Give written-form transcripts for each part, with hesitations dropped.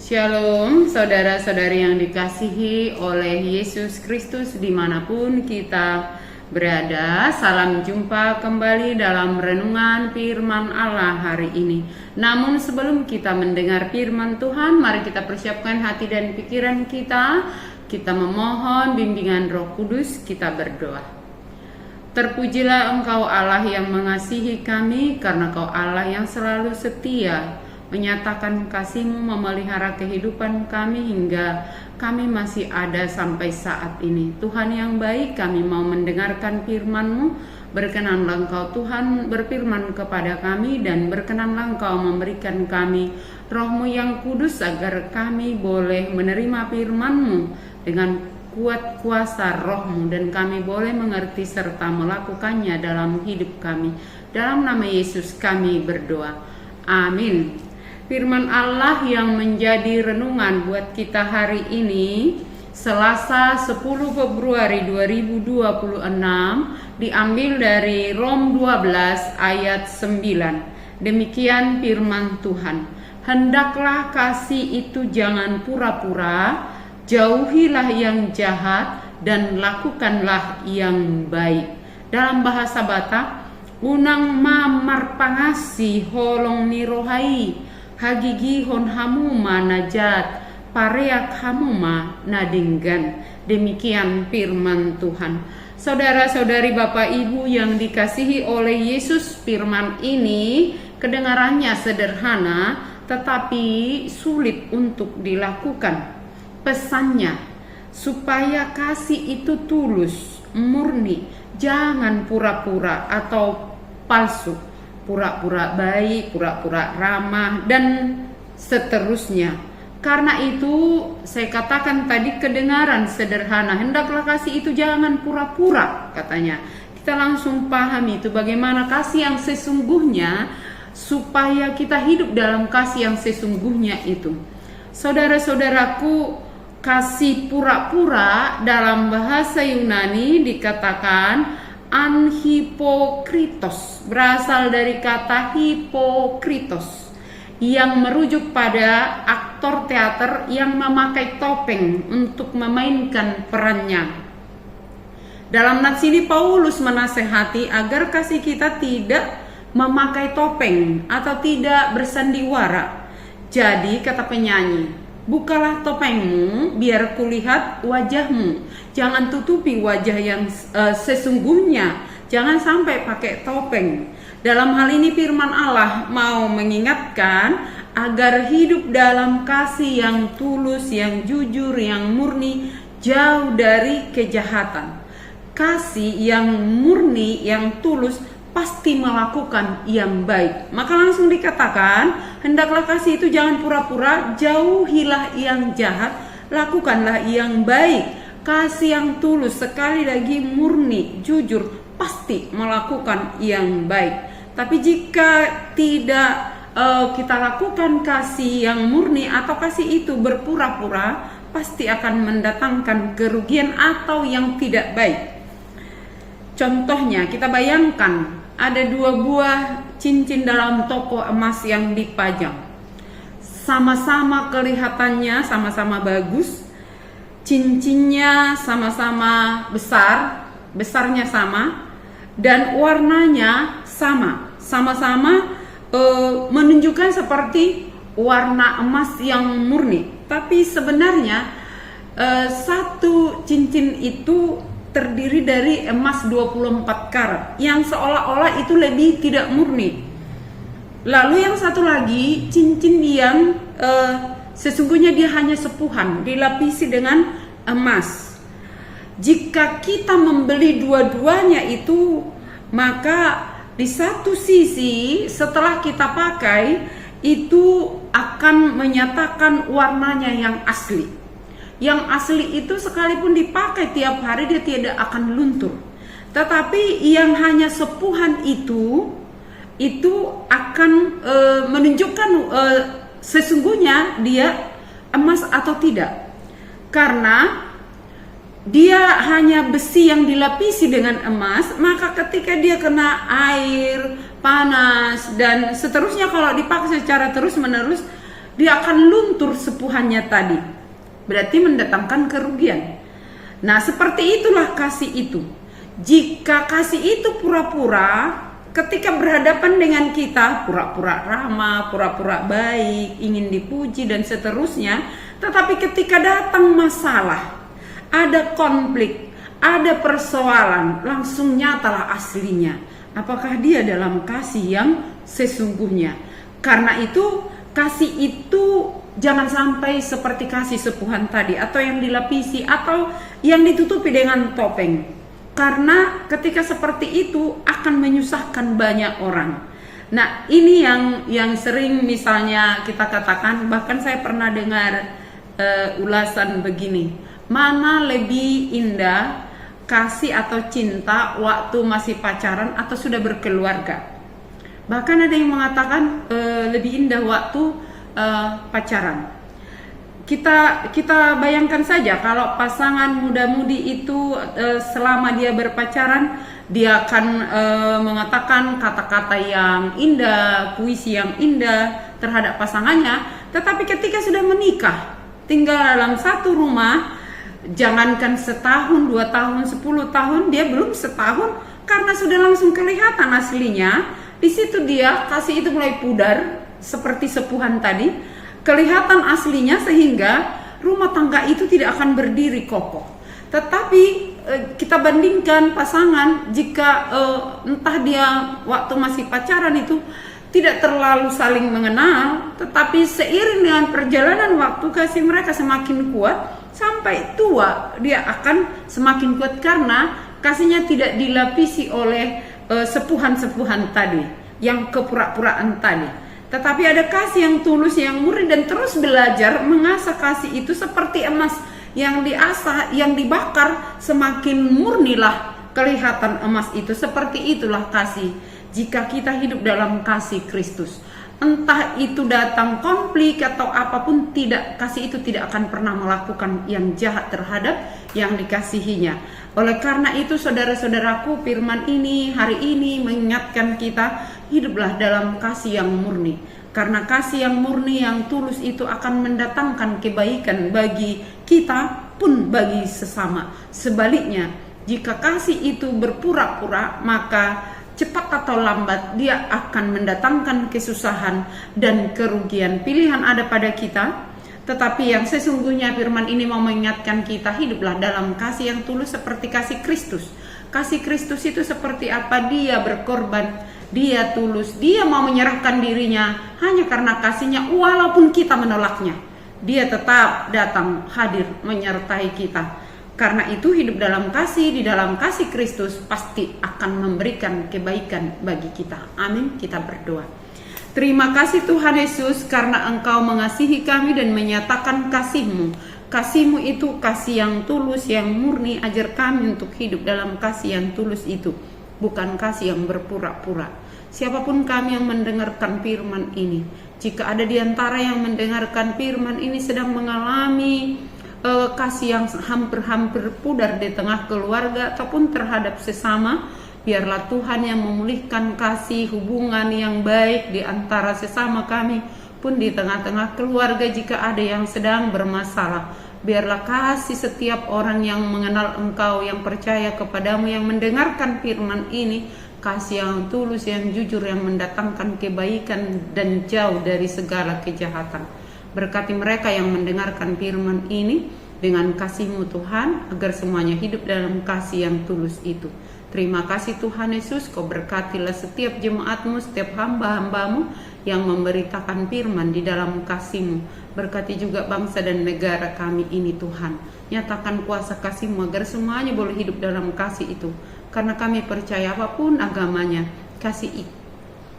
Shalom saudara-saudari yang dikasihi oleh Yesus Kristus dimanapun kita berada. Salam jumpa kembali dalam renungan firman Allah hari ini. Namun sebelum kita mendengar firman Tuhan, mari kita persiapkan hati dan pikiran kita. Kita memohon bimbingan Roh Kudus, kita berdoa. Terpujilah Engkau Allah yang mengasihi kami, karena Kau Allah yang selalu setia menyatakan kasih-Mu memelihara kehidupan kami hingga kami masih ada sampai saat ini. Tuhan yang baik, kami mau mendengarkan firman-Mu. Berkenanlah Engkau Tuhan berfirman kepada kami, dan berkenanlah Engkau memberikan kami Roh-Mu yang kudus agar kami boleh menerima firman-Mu dengan kuat kuasa Roh-Mu, dan kami boleh mengerti serta melakukannya dalam hidup kami. Dalam nama Yesus kami berdoa. Amin. Firman Allah yang menjadi renungan buat kita hari ini, Selasa 10 Februari 2026, diambil dari Rom 12 ayat 9. Demikian firman Tuhan. Hendaklah kasih itu jangan pura-pura, jauhilah yang jahat dan lakukanlah yang baik. Dalam bahasa Batak, unang mamar pangasi holong nirohai, hagigi hon hamuma najat, pareak hamuma nadinggan. Demikian firman Tuhan. Saudara-saudari, Bapak Ibu yang dikasihi oleh Yesus, firman ini kedengarannya sederhana tetapi sulit untuk dilakukan. Pesannya supaya kasih itu tulus, murni, jangan pura-pura atau palsu, pura-pura baik, pura-pura ramah, dan seterusnya. Karena itu saya katakan tadi kedengaran sederhana, hendaklah kasih itu jangan pura-pura, katanya. Kita langsung pahami itu bagaimana kasih yang sesungguhnya, supaya kita hidup dalam kasih yang sesungguhnya itu. Saudara-saudaraku, kasih pura-pura dalam bahasa Yunani dikatakan anhipokritos, berasal dari kata hipokritos yang merujuk pada aktor teater yang memakai topeng untuk memainkan perannya. Dalam nats ini Paulus menasehati agar kasih kita tidak memakai topeng atau tidak bersandiwara. Jadi kata penyanyi, bukalah topengmu biar kulihat wajahmu. Jangan tutupi wajah yang sesungguhnya. Jangan sampai pakai topeng. Dalam hal ini firman Allah mau mengingatkan agar hidup dalam kasih yang tulus, yang jujur, yang murni, jauh dari kejahatan. Kasih yang murni, yang tulus pasti melakukan yang baik. Maka langsung dikatakan, hendaklah kasih itu jangan pura-pura, jauhilah yang jahat, lakukanlah yang baik. Kasih yang tulus, sekali lagi murni, jujur, pasti melakukan yang baik. Tapi jika tidak kita lakukan kasih yang murni atau kasih itu berpura-pura, pasti akan mendatangkan kerugian atau yang tidak baik. Contohnya, kita bayangkan ada dua buah cincin dalam toko emas yang dipajang. Sama-sama kelihatannya sama-sama bagus, cincinnya sama-sama besar, besarnya sama, dan warnanya sama-sama menunjukkan seperti warna emas yang murni. Tapi sebenarnya satu cincin itu terdiri dari emas 24 karat yang seolah-olah itu lebih tidak murni. Lalu yang satu lagi cincin yang sesungguhnya dia hanya sepuhan, dilapisi dengan emas. Jika kita membeli dua-duanya itu, maka di satu sisi setelah kita pakai itu akan menyatakan warnanya yang asli. Yang asli itu sekalipun dipakai tiap hari dia tidak akan luntur. Tetapi yang hanya sepuhan itu akan menunjukkan sesungguhnya dia emas atau tidak. Karena dia hanya besi yang dilapisi dengan emas, maka ketika dia kena air, panas, dan seterusnya kalau dipakai secara terus-menerus, dia akan luntur sepuhannya tadi. Berarti mendatangkan kerugian. Nah, seperti itulah kasih itu. Jika kasih itu pura-pura, ketika berhadapan dengan kita, pura-pura ramah, pura-pura baik, ingin dipuji dan seterusnya. Tetapi ketika datang masalah, ada konflik, ada persoalan, langsung nyatalah aslinya. Apakah dia dalam kasih yang sesungguhnya? Karena itu, kasih itu jangan sampai seperti kasih sepuhan tadi, atau yang dilapisi, atau yang ditutupi dengan topeng. Karena ketika seperti itu akan menyusahkan banyak orang. Nah, ini yang sering misalnya kita katakan, bahkan saya pernah dengar ulasan begini, mana lebih indah kasih atau cinta waktu masih pacaran atau sudah berkeluarga? Bahkan ada yang mengatakan lebih indah waktu pacaran. Kita bayangkan saja kalau pasangan muda-mudi itu selama dia berpacaran, dia akan mengatakan kata-kata yang indah, puisi yang indah terhadap pasangannya. Tetapi ketika sudah menikah, tinggal dalam satu rumah, jangankan setahun, 2 tahun, 10 tahun, dia belum setahun, karena sudah langsung kelihatan aslinya. Di situ dia kasih itu mulai pudar seperti sepuhan tadi. Kelihatan aslinya, sehingga rumah tangga itu tidak akan berdiri kokoh. Tetapi kita bandingkan pasangan, jika entah dia waktu masih pacaran itu tidak terlalu saling mengenal, tetapi seiring dengan perjalanan waktu kasih mereka semakin kuat, sampai tua dia akan semakin kuat karena kasihnya tidak dilapisi oleh sepuhan-sepuhan tadi, yang kepura-puraan tadi. Tetapi ada kasih yang tulus, yang murni, dan terus belajar mengasah kasih itu seperti emas yang diasah, yang dibakar, semakin murnilah kelihatan emas itu. Seperti itulah kasih. Jika kita hidup dalam kasih Kristus, entah itu datang konflik atau apapun, kasih itu tidak akan pernah melakukan yang jahat terhadap yang dikasihinya. Oleh karena itu, saudara-saudaraku, firman ini hari ini mengingatkan kita, hiduplah dalam kasih yang murni. Karena kasih yang murni, yang tulus itu akan mendatangkan kebaikan bagi kita pun bagi sesama. Sebaliknya, jika kasih itu berpura-pura, maka cepat atau lambat dia akan mendatangkan kesusahan dan kerugian. Pilihan ada pada kita, tetapi yang sesungguhnya firman ini mau mengingatkan kita, hiduplah dalam kasih yang tulus seperti kasih Kristus. Kasih Kristus itu seperti apa? Dia berkorban, dia tulus, dia mau menyerahkan dirinya hanya karena kasihnya, walaupun kita menolaknya. Dia tetap datang hadir menyertai kita. Karena itu hidup dalam kasih, di dalam kasih Kristus pasti akan memberikan kebaikan bagi kita. Amin. Kita berdoa. Terima kasih Tuhan Yesus, karena Engkau mengasihi kami dan menyatakan kasih-Mu. Kasih-Mu itu kasih yang tulus, yang murni. Ajar kami untuk hidup dalam kasih yang tulus itu, bukan kasih yang berpura-pura. Siapapun kami yang mendengarkan firman ini, jika ada di antara yang mendengarkan firman ini sedang mengalami kasih yang hampir-hampir pudar di tengah keluarga ataupun terhadap sesama, biarlah Tuhan yang memulihkan kasih, hubungan yang baik di antara sesama kami pun di tengah-tengah keluarga. Jika ada yang sedang bermasalah, biarlah kasih setiap orang yang mengenal Engkau, yang percaya kepadamu, yang mendengarkan firman ini, kasih yang tulus, yang jujur, yang mendatangkan kebaikan dan jauh dari segala kejahatan. Berkati mereka yang mendengarkan firman ini dengan kasih-Mu Tuhan, agar semuanya hidup dalam kasih yang tulus itu. Terima kasih Tuhan Yesus, Kau berkatilah setiap jemaat-Mu, setiap hamba-hamba-Mu yang memberitakan firman di dalam kasih-Mu. Berkati juga bangsa dan negara kami ini Tuhan. Nyatakan kuasa kasih-Mu agar semuanya boleh hidup dalam kasih itu. Karena kami percaya apapun agamanya, kasih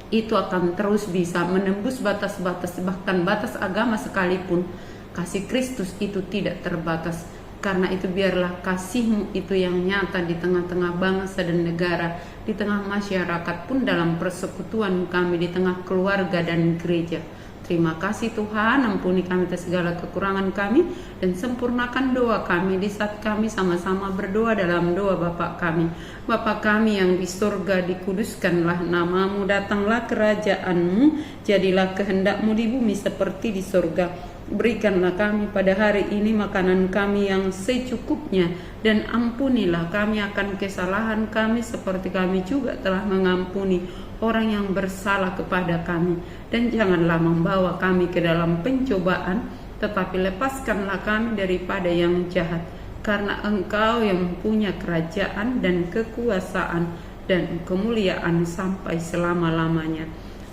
itu akan terus bisa menembus batas-batas, bahkan batas agama sekalipun. Kasih Kristus itu tidak terbatas. Karena itu biarlah kasih-Mu itu yang nyata di tengah-tengah bangsa dan negara, di tengah masyarakat pun dalam persekutuan kami, di tengah keluarga dan gereja. Terima kasih Tuhan, ampuni kami atas segala kekurangan kami dan sempurnakan doa kami di saat kami sama-sama berdoa dalam doa Bapa kami. Bapa kami yang di surga, dikuduskanlah namamu, datanglah kerajaanmu, jadilah kehendakmu di bumi seperti di surga. Berikanlah kami pada hari ini makanan kami yang secukupnya, dan ampunilah kami akan kesalahan kami seperti kami juga telah mengampuni orang yang bersalah kepada kami. Dan janganlah membawa kami ke dalam pencobaan, tetapi lepaskanlah kami daripada yang jahat. Karena Engkau yang punya kerajaan dan kekuasaan dan kemuliaan sampai selama-lamanya.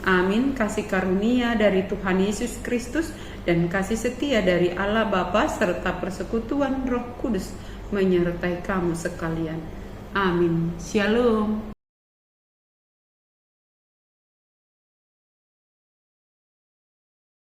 Amin. Kasih karunia dari Tuhan Yesus Kristus dan kasih setia dari Allah Bapa serta persekutuan Roh Kudus menyertai kamu sekalian. Amin. Shalom.